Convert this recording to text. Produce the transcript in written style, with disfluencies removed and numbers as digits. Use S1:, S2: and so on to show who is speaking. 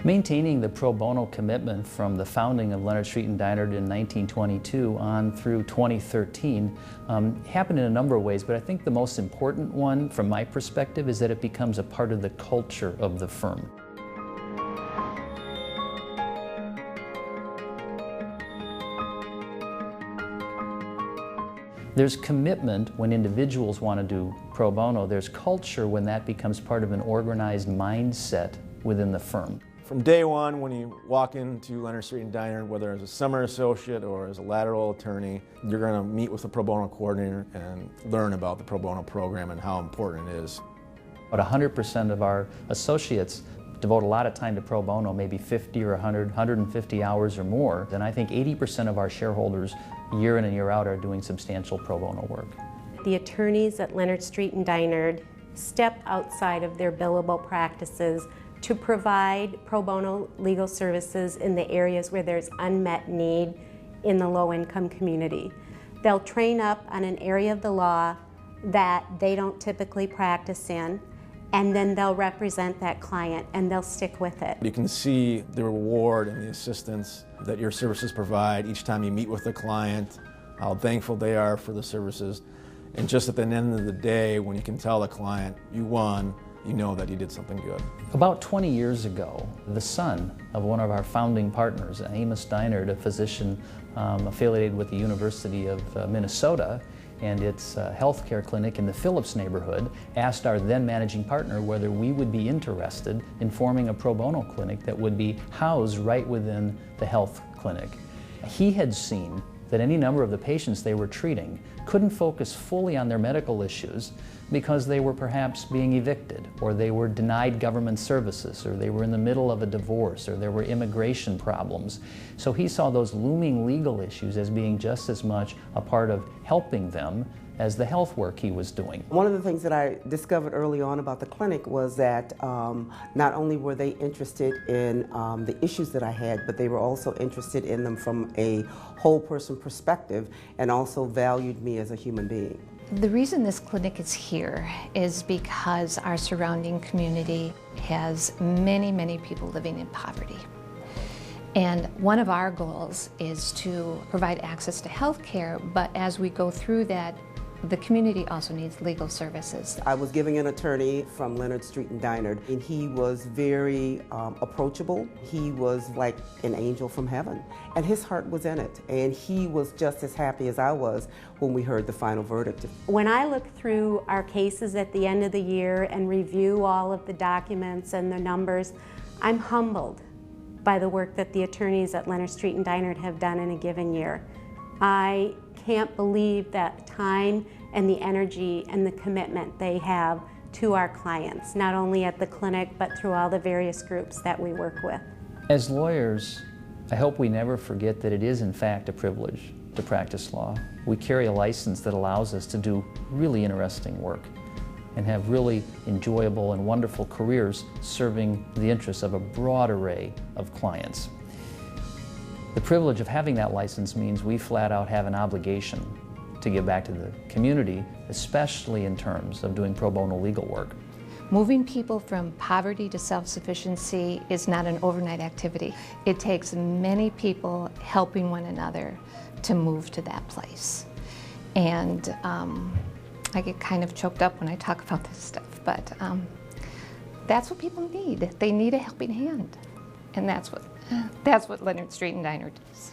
S1: Maintaining the pro bono commitment from the founding of Leonard Street and Deinard in 1922 on through 2013 happened in a number of ways, but I think the most important one from my perspective is that it becomes a part of the culture of the firm. There's commitment when individuals want to do pro bono. There's culture when that becomes part of an organized mindset within the firm.
S2: From day one, when you walk into Leonard Street and Deinard, whether as a summer associate or as a lateral attorney, you're going to meet with the pro bono coordinator and learn about the pro bono program and how important it is.
S1: About 100% of our associates devote a lot of time to pro bono, maybe 50 or 100, 150 hours or more. And I think 80% of our shareholders, year in and year out, are doing substantial pro bono work.
S3: The attorneys at Leonard Street and Deinard step outside of their billable practices to provide pro bono legal services in the areas where there's unmet need in the low-income community. They'll train up on an area of the law that they don't typically practice in, and then they'll represent that client and they'll stick with it.
S2: You can see the reward and the assistance that your services provide each time you meet with the client, how thankful they are for the services, and just at the end of the day, when you can tell the client you won, you know that you did something good.
S1: About 20 years ago, the son of one of our founding partners, Amos Deinard, a physician affiliated with the University of Minnesota and its healthcare clinic in the Phillips neighborhood, asked our then managing partner whether we would be interested in forming a pro bono clinic that would be housed right within the health clinic. He had seen that any number of the patients they were treating couldn't focus fully on their medical issues because they were perhaps being evicted, or they were denied government services, or they were in the middle of a divorce, or there were immigration problems. So he saw those looming legal issues as being just as much a part of helping them as the health work he was doing.
S4: One of the things that I discovered early on about the clinic was that not only were they interested in the issues that I had, but they were also interested in them from a whole person perspective and also valued me as a human being.
S5: The reason this clinic is here is because our surrounding community has many, many people living in poverty. And one of our goals is to provide access to health care, but as we go through that, the community also needs legal services.
S4: I was giving an attorney from Leonard Street and Deinard, and he was very approachable. He was like an angel from heaven, and his heart was in it. And he was just as happy as I was when we heard the final verdict.
S3: When I look through our cases at the end of the year and review all of the documents and the numbers, I'm humbled by the work that the attorneys at Leonard Street and Deinard have done in a given year. I can't believe that time and the energy and the commitment they have to our clients, not only at the clinic, but through all the various groups that we work with.
S1: As lawyers, I hope we never forget that it is in fact a privilege to practice law. We carry a license that allows us to do really interesting work and have really enjoyable and wonderful careers serving the interests of a broad array of clients. The privilege of having that license means we flat out have an obligation to give back to the community, especially in terms of doing pro bono legal work.
S5: Moving people from poverty to self-sufficiency is not an overnight activity. It takes many people helping one another to move to that place. And I get kind of choked up when I talk about this stuff, but that's what people need. They need a helping hand. And that's what Leonard Street and Deinard does.